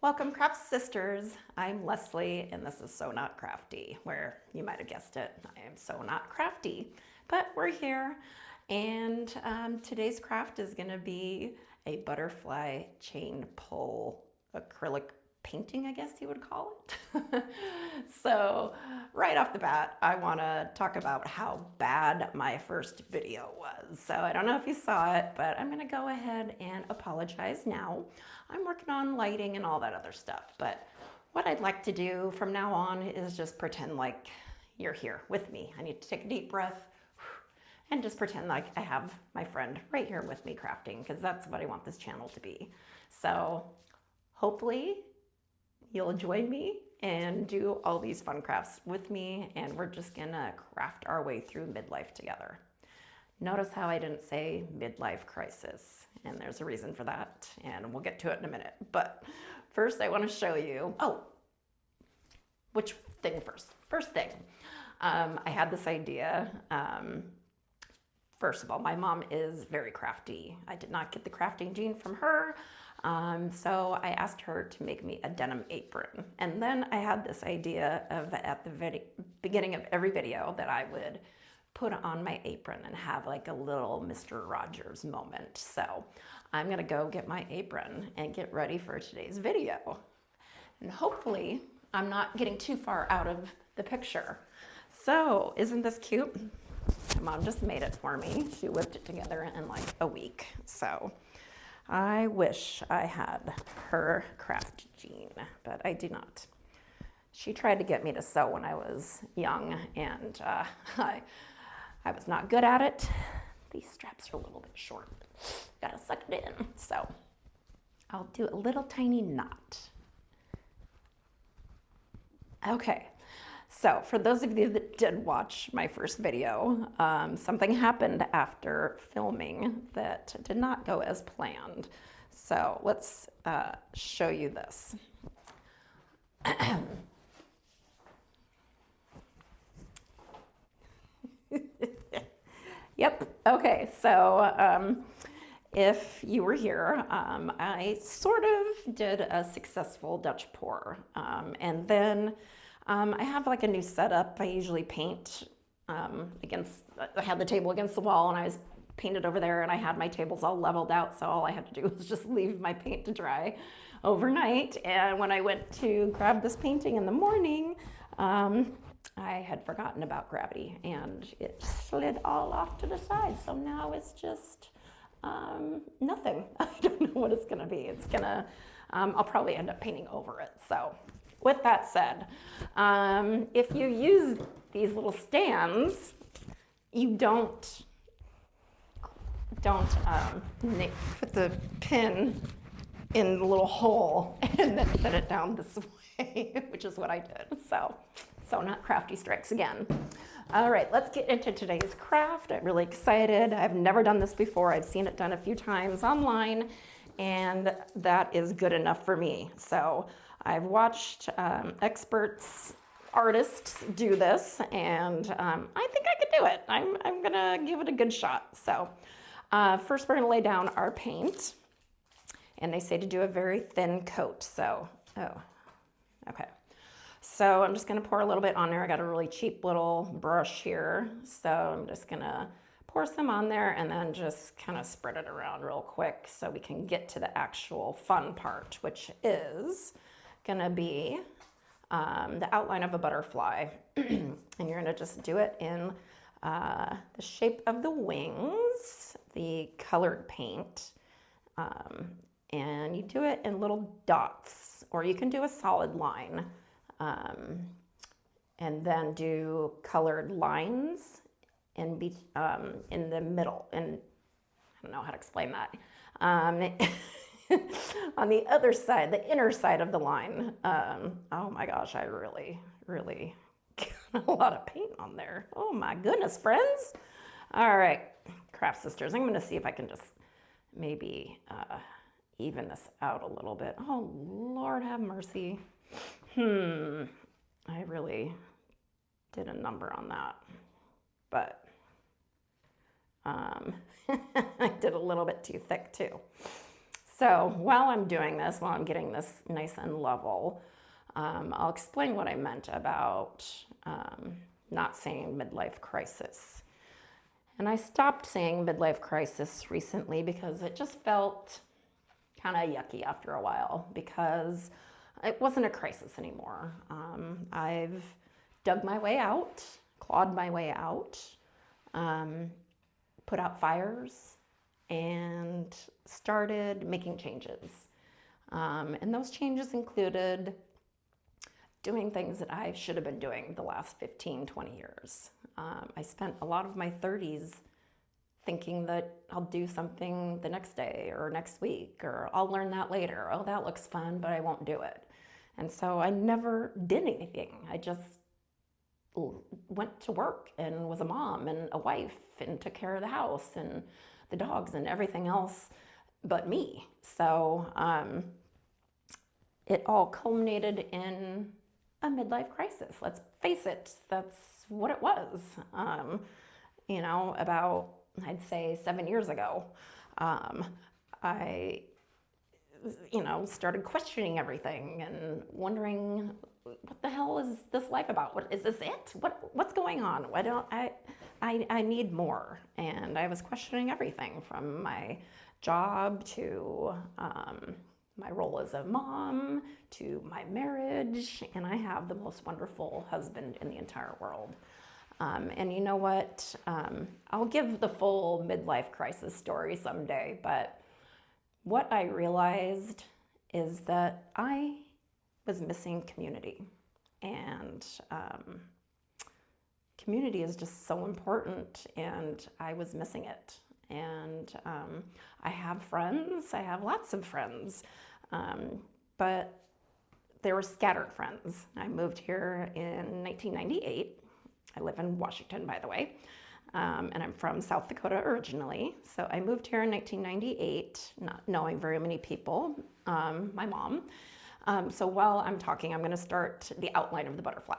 Welcome, Craft Sisters. I'm Leslie, and this is So Not Crafty, where you might have guessed it, I am so not crafty. But we're here, and today's craft is going to be a butterfly chain pull acrylic painting, I guess you would call it. So right off the bat, I want to talk about how bad my first video was. So I don't know if you saw it, but I'm going to go ahead and apologize now. I'm working on lighting and all that other stuff, but what I'd like to do from now on is just pretend like you're here with me. I need to take a deep breath and just pretend like I have my friend right here with me crafting, because that's what I want this channel to be. So hopefully you'll join me and do all these fun crafts with me, and we're just gonna craft our way through midlife together. Notice how I didn't say midlife crisis, and there's a reason for that, and we'll get to it in a minute. But first I want to show you, which thing first? First thing, I had this idea. First of all, my mom is very crafty. I did not get the crafting gene from her. So I asked her to make me a denim apron. And then I had this idea of at the beginning of every video that I would put on my apron and have like a little Mr. Rogers moment. So I'm gonna go get my apron and get ready for today's video. And hopefully I'm not getting too far out of the picture. So isn't this cute? My mom just made it for me. She whipped it together in like a week. So I wish I had her craft gene, but I do not. She tried to get me to sew when I was young, and I was not good at it. These straps are a little bit short. Gotta suck it in. So I'll do a little tiny knot. Okay. So for those of you that did watch my first video, something happened after filming that did not go as planned. So let's show you this. Yep, okay, so if you were here, I sort of did a successful Dutch pour, and then I have like a new setup. I usually paint I had the table against the wall, and I was painted over there, and I had my tables all leveled out, so all I had to do was just leave my paint to dry overnight. And when I went to grab this painting in the morning, I had forgotten about gravity, and it slid all off to the side. So now it's just nothing. I don't know what it's gonna be. It's gonna, I'll probably end up painting over it. So with that said, if you use these little stands, you don't put the pin in the little hole and then set it down this way, which is what I did. So not crafty strikes again. All right, let's get into today's craft. I'm really excited. I've never done this before. I've seen it done a few times online, and that is good enough for me. So I've watched experts, artists do this, and I think I could do it. I'm gonna give it a good shot. So first we're gonna lay down our paint, and they say to do a very thin coat. So, okay. So I'm just gonna pour a little bit on there. I got a really cheap little brush here. So I'm just gonna pour some on there and then just kind of spread it around real quick so we can get to the actual fun part, which is gonna be the outline of a butterfly. And you're gonna just do it in the shape of the wings, the colored paint. And you do it in little dots, or you can do a solid line. And then do colored lines in the middle. And I don't know how to explain that. On the other side, the inner side of the line, oh my gosh, I really got a lot of paint on there. Oh my goodness, friends. All right, Craft Sisters, I'm gonna see if I can just maybe even this out a little bit. Oh, Lord have mercy. I really did a number on that, but I did a little bit too thick too. So while I'm doing this, while I'm getting this nice and level, I'll explain what I meant about not saying midlife crisis. And I stopped saying midlife crisis recently because it just felt kind of yucky after a while because it wasn't a crisis anymore. I've dug my way out, clawed my way out, put out fires, and started making changes. And those changes included doing things that I should have been doing the last 15, 20 years. I spent a lot of my 30s thinking that I'll do something the next day or next week, or I'll learn that later. Oh, that looks fun, but I won't do it. And so I never did anything. I just went to work and was a mom and a wife and took care of the house and the dogs and everything else but me. So it all culminated in a midlife crisis. Let's face it, that's what it was. About, I'd say 7 years ago, I started questioning everything and wondering, what the hell is this life about? What is this it? What's going on? Why don't I need more? And I was questioning everything from my job to my role as a mom to my marriage, and I have the most wonderful husband in the entire world. And you know what? I'll give the full midlife crisis story someday, but what I realized is that I was missing community. And community is just so important, and I was missing it. And I have friends, I have lots of friends, but they were scattered friends. I moved here in 1998. I live in Washington, by the way, and I'm from South Dakota originally. So I moved here in 1998, not knowing very many people, my mom. So while I'm talking, I'm going to start the outline of the butterfly.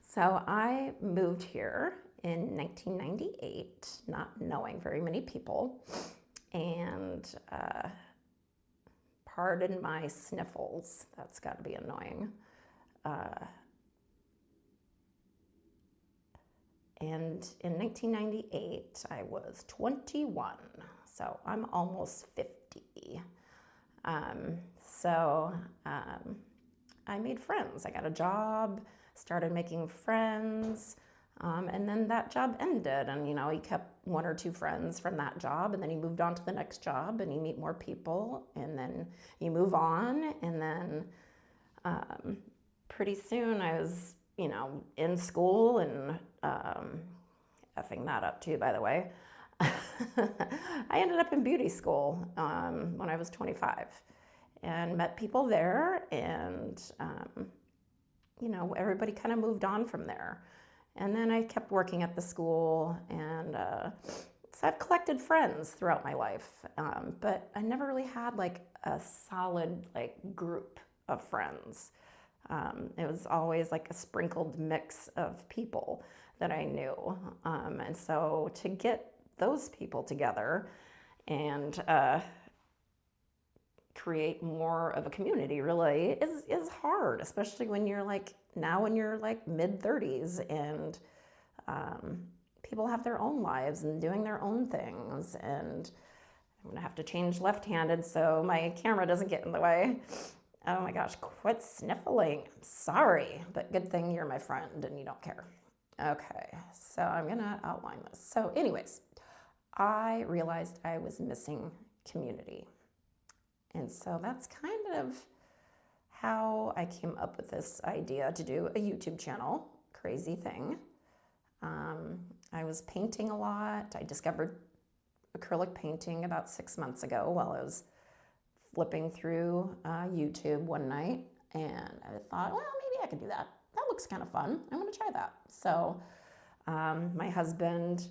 So I moved here in 1998, not knowing very many people, and pardon my sniffles, that's got to be annoying. And in 1998, I was 21, so I'm almost 50. I made friends. I got a job, started making friends, and then that job ended. And you kept one or two friends from that job, and then you moved on to the next job, and you meet more people, and then you move on, and then pretty soon I was in school and effing that up too, by the way. I ended up in beauty school when I was 25 and met people there, and everybody kind of moved on from there. And then I kept working at the school, and so I've collected friends throughout my life, but I never really had like a solid group of friends. It was always like a sprinkled mix of people that I knew. And so to get those people together and create more of a community really is hard, especially when you're now in your mid-30s and people have their own lives and doing their own things. And I'm gonna have to change left-handed so my camera doesn't get in the way. Oh my gosh, quit sniffling. Sorry, but good thing you're my friend and you don't care. Okay, so I'm gonna outline this. So anyways, I realized I was missing community. And so that's kind of how I came up with this idea to do a YouTube channel. Crazy thing. I was painting a lot. I discovered acrylic painting about 6 months ago while I was flipping through YouTube one night, and I thought, well, maybe I could do that. That looks kind of fun. I'm gonna try that. So my husband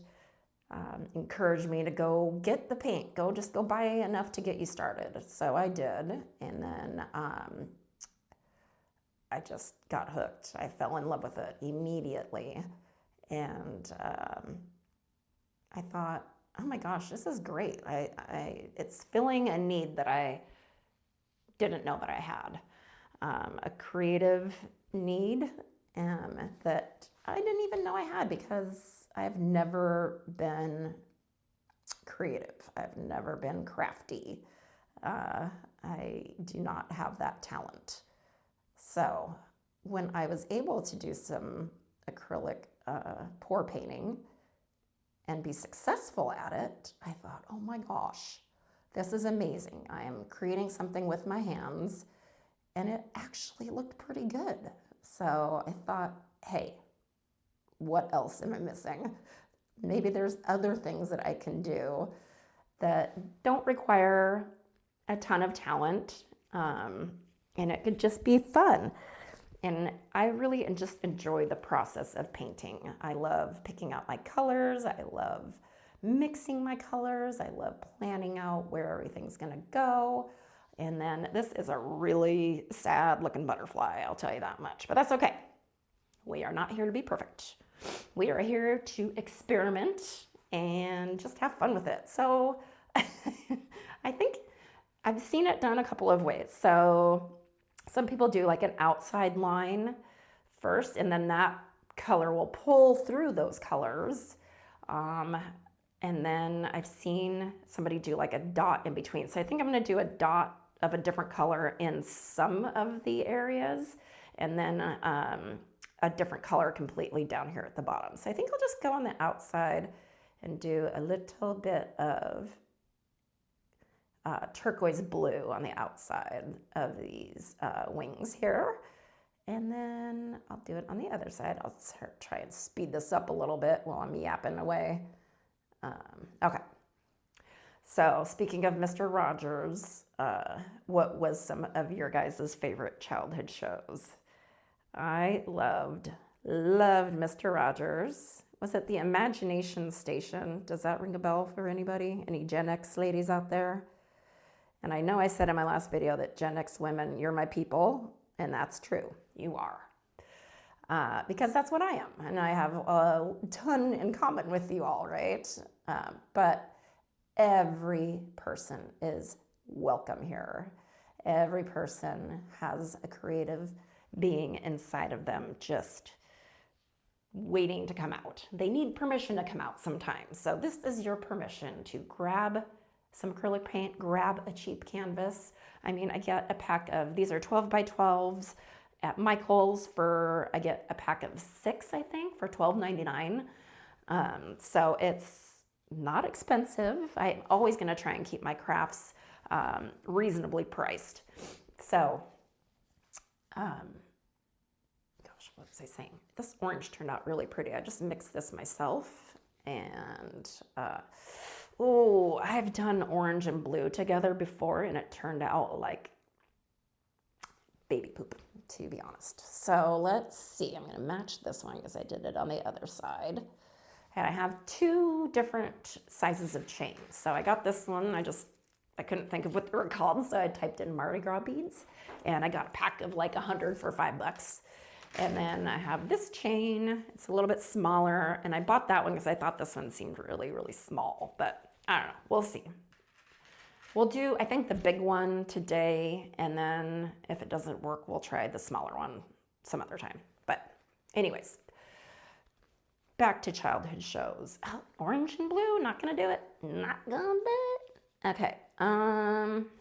encouraged me to go get the paint, just go buy enough to get you started. So I did, and then I just got hooked. I fell in love with it immediately, and I thought, oh my gosh, this is great. It's filling a need that I didn't know that I had, a creative need that I didn't even know I had because I've never been creative. I've never been crafty. I do not have that talent. So when I was able to do some acrylic pour painting and be successful at it, I thought, oh my gosh, this is amazing. I am creating something with my hands, and it actually looked pretty good. So I thought, hey, what else am I missing? Maybe there's other things that I can do that don't require a ton of talent, and it could just be fun. And I really just enjoy the process of painting. I love picking out my colors. I love mixing my colors. I love planning out where everything's gonna go. And then this is a really sad looking butterfly, I'll tell you that much, but that's okay. We are not here to be perfect. We are here to experiment and just have fun with it. So I think I've seen it done a couple of ways. So some people do like an outside line first, and then that color will pull through those colors. And then I've seen somebody do like a dot in between. So I think I'm gonna do a dot of a different color in some of the areas, and then a different color completely down here at the bottom. So I think I'll just go on the outside and do a little bit of turquoise blue on the outside of these wings here. And then I'll do it on the other side. I'll try and speed this up a little bit while I'm yapping away. Okay. So speaking of Mr. Rogers, what was some of your guys' favorite childhood shows? I loved Mr. Rogers. Was it the Imagination Station? Does that ring a bell for anybody? Any Gen X ladies out there? And I know I said in my last video that Gen X women, you're my people, and that's true. You are. Because that's what I am, and I have a ton in common with you all, right? But every person is welcome here. Every person has a creative being inside of them just waiting to come out. They need permission to come out sometimes. So this is your permission to grab some acrylic paint, grab a cheap canvas. I mean, I get a pack of, these are 12 by 12s at Michael's I get a pack of 6, I think, for $12.99. So it's not expensive. I'm always gonna try and keep my crafts reasonably priced. So, gosh, what was I saying? This orange turned out really pretty. I just mixed this myself, and oh, I've done orange and blue together before, and it turned out like baby poop, to be honest. So let's see, I'm gonna match this one because I did it on the other side. And I have 2 different sizes of chains. So I got this one, I couldn't think of what they were called, so I typed in Mardi Gras beads, and I got a pack of like 100 for $5. And then I have this chain, it's a little bit smaller, and I bought that one because I thought this one seemed really, really small, but I don't know, we'll see. We'll do, I think, the big one today, and then if it doesn't work, we'll try the smaller one some other time. But anyways, back to childhood shows. Oh, orange and blue, not gonna do it. Not gonna do it. Okay,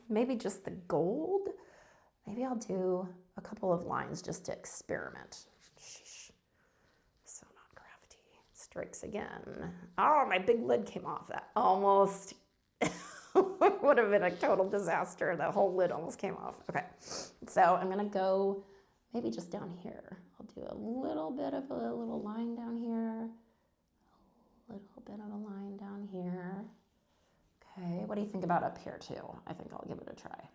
maybe just the gold. Maybe I'll do a couple of lines just to experiment. Sheesh. So not crafty. Strikes again. Oh, my big lid came off. That almost would have been a total disaster. The whole lid almost came off. Okay, so I'm gonna go maybe just down here. I'll do a little bit of a little line down here, a little bit of a line down here. Okay, what do you think about up here too? I think I'll give it a try.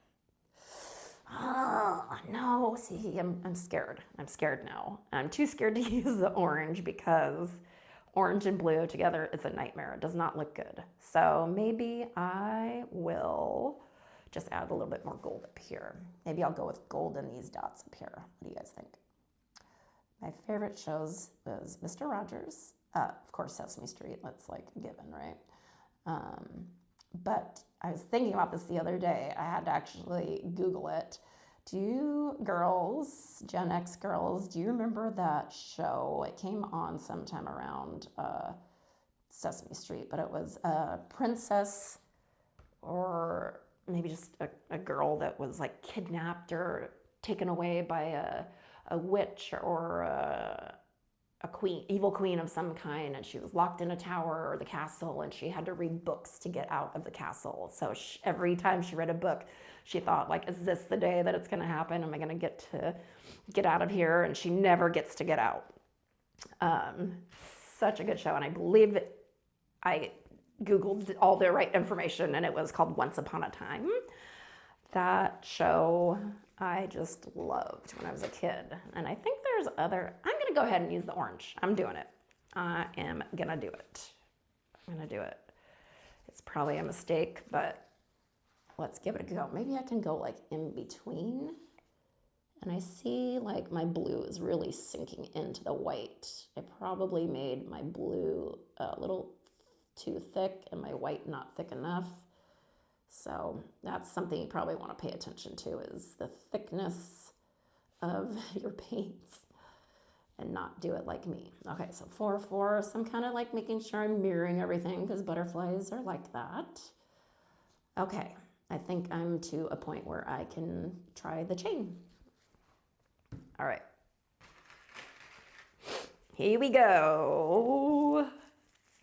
Oh, no, see, I'm scared. I'm scared now. I'm too scared to use the orange because orange and blue together is a nightmare. It does not look good. So maybe I will just add a little bit more gold up here. Maybe I'll go with gold in these dots up here. What do you guys think? My favorite shows was Mr. Rogers. Of course, Sesame Street. That's like a given, right? But I was thinking about this the other day. I had to actually Google it. Do you girls, Gen X girls, do you remember that show? It came on sometime around Sesame Street, but it was a princess or maybe just a girl that was like kidnapped or taken away by a witch or a queen, evil queen of some kind, and she was locked in a tower or the castle, and she had to read books to get out of the castle. So every time she read a book, she thought, like, is this the day that it's going to happen? Am I going to get out of here? And she never gets to get out. Such a good show, and I believe I Googled all the right information, and it was called Once Upon a Time. That show I just loved when I was a kid. And I think there's other, I'm gonna go ahead and use the orange. I'm doing it. I am gonna do it. I'm gonna do it. It's probably a mistake, but let's give it a go. Maybe I can go like in between. And I see like my blue is really sinking into the white. I probably made my blue a little too thick and my white not thick enough. So that's something you probably want to pay attention to, is the thickness of your paints and not do it like me. Okay, so 4-4, so I'm kind of like making sure I'm mirroring everything because butterflies are like that. Okay, I think I'm to a point where I can try the chain. All right. Here we go.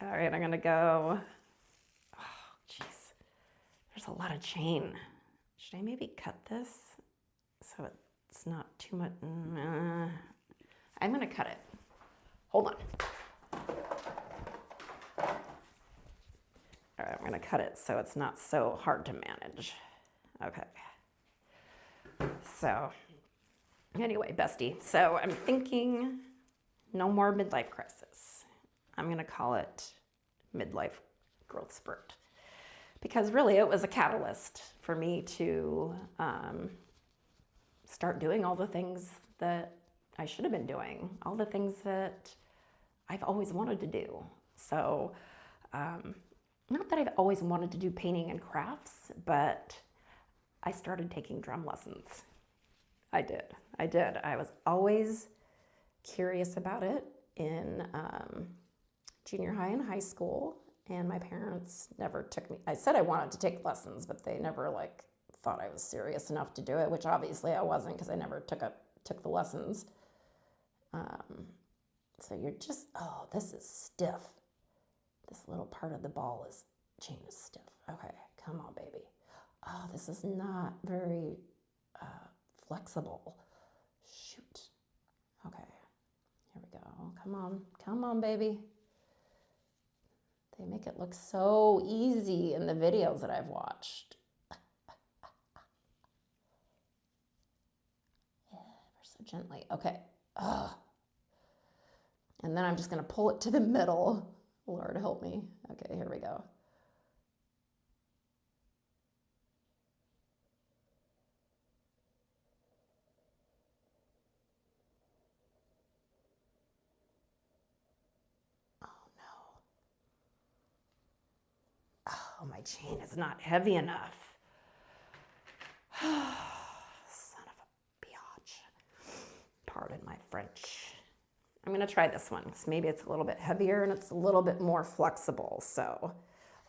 All right, I'm gonna go. There's a lot of chain. Should I maybe cut this so it's not too much? I'm gonna cut it. Hold on. All right, I'm gonna cut it so it's not so hard to manage. Okay. So anyway, bestie, so I'm thinking no more midlife crisis. I'm gonna call it midlife growth spurt. Because really it was a catalyst for me to start doing all the things that I should have been doing, all the things that I've always wanted to do. So not that I've always wanted to do painting and crafts, but I started taking drum lessons. I did. I was always curious about it in junior high and high school. And my parents never took me. I said I wanted to take lessons, but they never like thought I was serious enough to do it, which obviously I wasn't because I never took the lessons. So you're just, oh, this is stiff. This little part of the ball chain is stiff. Okay, come on, baby. Oh, this is not very flexible. Shoot. Okay, here we go. Come on, baby. They make it look so easy in the videos that I've watched. Yeah, ever so gently. Okay. Ugh. And then I'm just going to pull it to the middle. Lord help me. Okay, here we go. Oh, my chain is not heavy enough. Son of a biatch. Pardon my French. I'm gonna try this one because maybe it's a little bit heavier and it's a little bit more flexible. So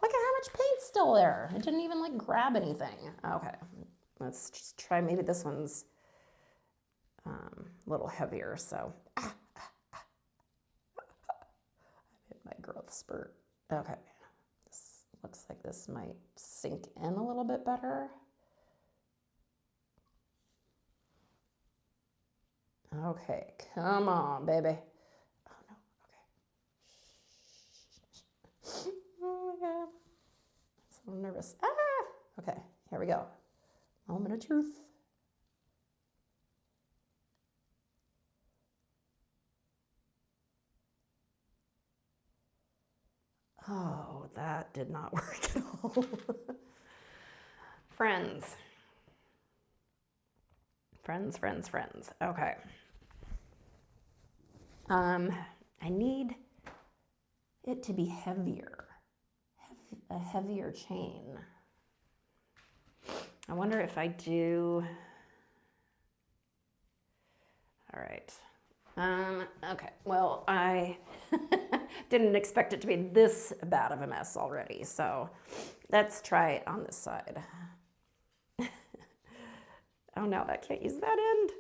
look at how much paint's still there. It didn't even like grab anything. Okay, let's just try maybe this one's a little heavier. So I hit my growth spurt. Okay. Looks like this might sink in a little bit better. Okay, come on, baby. Oh no, okay. Oh my God. I'm so nervous. Ah! Okay, here we go. Moment of truth. Oh, that did not work at all. Friends. Okay. I need it to be heavier. a heavier chain. I wonder if I do, all right. Okay, well, I didn't expect it to be this bad of a mess already, so let's try it on this side. Oh no, I can't use that end.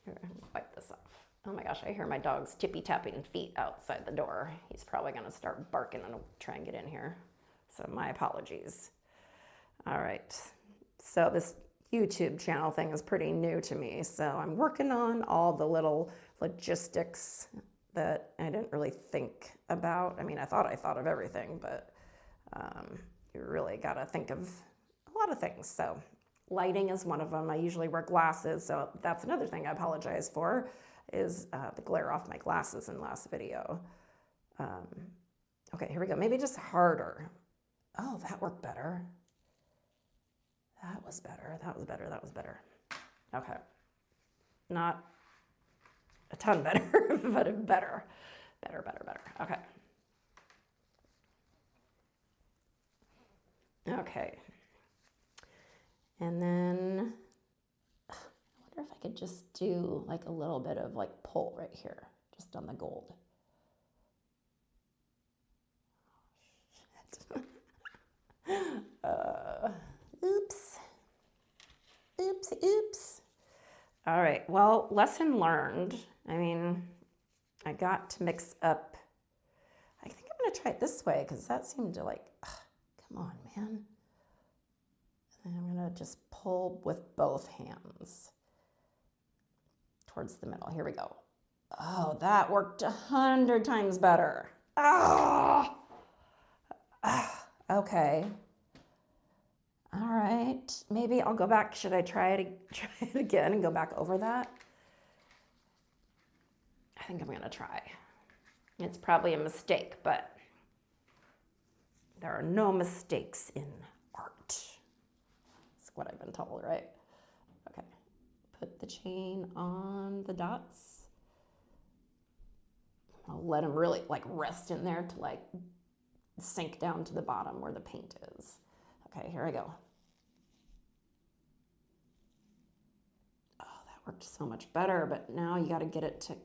Here, wipe this off. Oh my gosh, I hear my dog's tippy-tapping feet outside the door. He's probably gonna start barking and try and get in here. So my apologies. All right, so this YouTube channel thing is pretty new to me, so I'm working on all the little logistics that I didn't really think about. I mean, I thought of everything, but you really gotta think of a lot of things. So lighting is one of them. I usually wear glasses, so that's another thing I apologize for, is the glare off my glasses in the last video. Okay, here we go. Maybe just harder. Oh, that worked better. That was better, that was better, that was better. Okay, not a ton better, but better. Okay. Okay. And then, I wonder if I could just do like a little bit of like pull right here, just on the gold. Oops. All right, well, lesson learned. I mean, I got to mix up. I think I'm gonna try it this way because that seemed to like, come on, man. And I'm gonna just pull with both hands towards the middle. Here we go. Oh, that worked 100 times better. Okay. All right, maybe I'll go back. Should I try it again and go back over that? I think I'm gonna try. It's probably a mistake, but there are no mistakes in art. That's what I've been told, right? Okay, put the chain on the dots. I'll let them really like rest in there to like sink down to the bottom where the paint is. Okay, here I go. Oh, that worked so much better, but now you got to get it to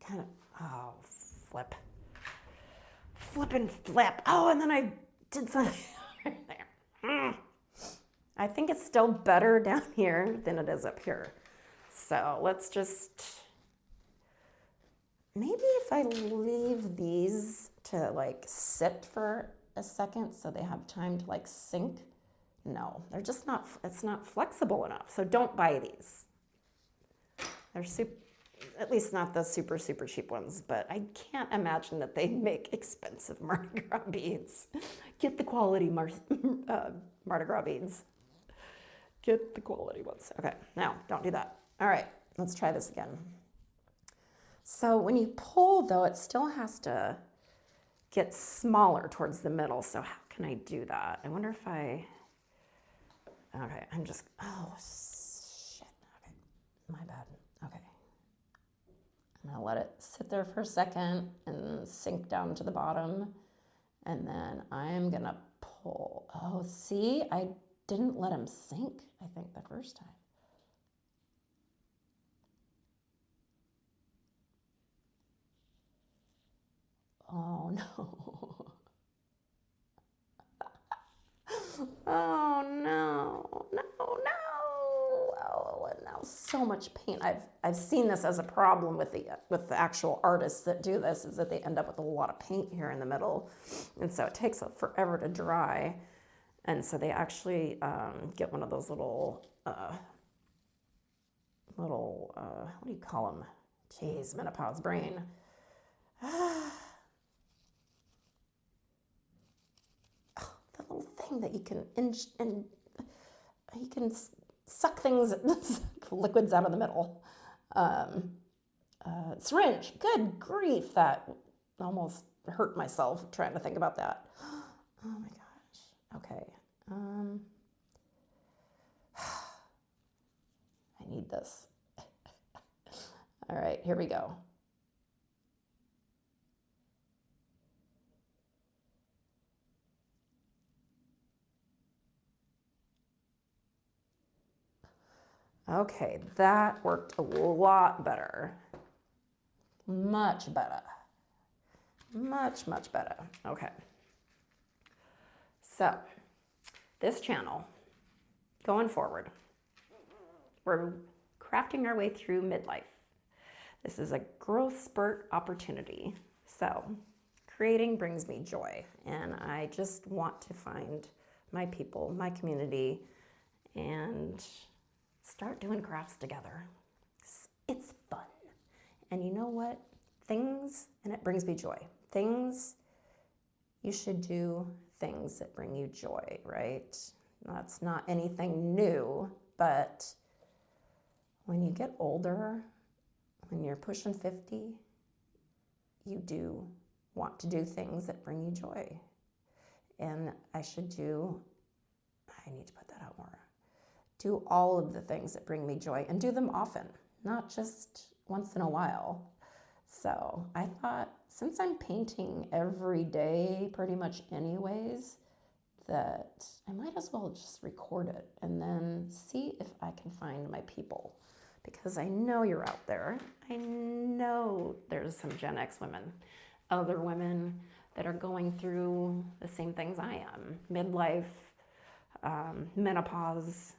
kind of, oh, flip and flip. Oh, and then I did something right there. I think it's still better down here than it is up here. So let's just, maybe if I leave these to like sit for a second so they have time to like sink. No, they're just not, it's not flexible enough. So don't buy these. They're at least not the super cheap ones, but I can't imagine that they make expensive Mardi Gras beads. Get the quality Mardi Gras beads. Get the quality ones. Okay, now don't do that. All right, let's try this again. So when you pull though, it still has to get smaller towards the middle. So how can I do that? I wonder if okay, I'm just, oh shit, okay, my bad, okay. I'm gonna let it sit there for a second and sink down to the bottom. And then I'm gonna pull. Oh, see, I didn't let him sink, I think, the first time. Oh no. Oh no. Oh, and now so much paint. I've seen this as a problem with the actual artists that do this, is that they end up with a lot of paint here in the middle, and so it takes forever to dry. And so they actually get one of those little what do you call them? Jeez, menopause brain. The little thing that you can you can suck things, liquids out of the middle. Syringe. Good grief, that almost hurt myself trying to think about that. Oh my gosh. Okay. I need this. All right, here we go. Okay, that worked a lot better. Much better. Much, much better. Okay. So, this channel, going forward, we're crafting our way through midlife. This is a growth spurt opportunity. So, creating brings me joy, and I just want to find my people, my community, and start doing crafts together. It's fun. And you know what? And it brings me joy. You should do things that bring you joy, right? That's not anything new, but when you get older, when you're pushing 50, you do want to do things that bring you joy. And I need to put that out more. Do all of the things that bring me joy and do them often, not just once in a while. So I thought, since I'm painting every day pretty much anyways, that I might as well just record it and then see if I can find my people. Because I know you're out there. I know there's some Gen X women, other women that are going through the same things I am. Midlife, menopause,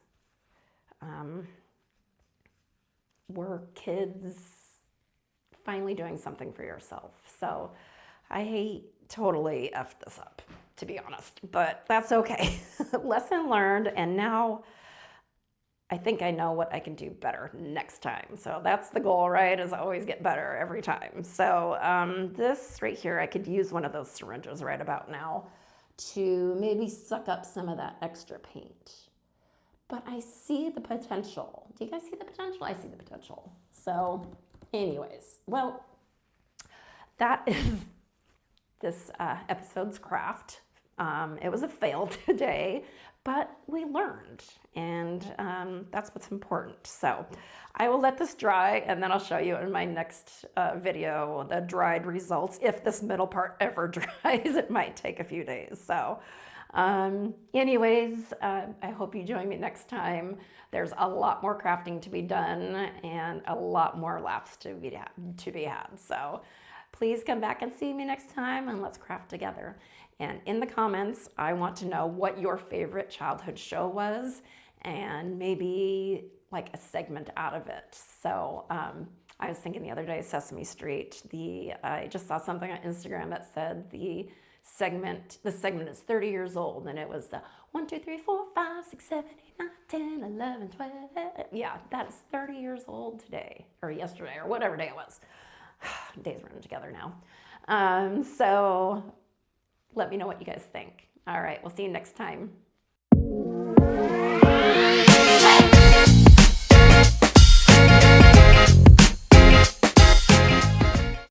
work, kids, finally doing something for yourself. So I totally effed this up, to be honest, but that's okay. Lesson learned, and now I think I know what I can do better next time. So that's the goal, right? Is always get better every time. So this right here, I could use one of those syringes right about now to maybe suck up some of that extra paint. But I see the potential. Do you guys see the potential? I see the potential. So anyways, well, that is this episode's craft. It was a fail today, but we learned, and that's what's important. So I will let this dry, and then I'll show you in my next video the dried results. If this middle part ever dries, it might take a few days. So anyways, I hope you join me next time. There's a lot more crafting to be done and a lot more laughs to be had. So please come back and see me next time, and let's craft together. And in the comments, I want to know what your favorite childhood show was, and maybe like a segment out of it. So I was thinking the other day, Sesame Street, I just saw something on Instagram that said the segment is 30 years old, and it was the 1, 2, 3, 4, 5, 6, 7, 8, 9, 10, 11, 12. Yeah, that's 30 years old today, or yesterday, or whatever day it was. Days running together now. So let me know what you guys think. All right, we'll see you next time.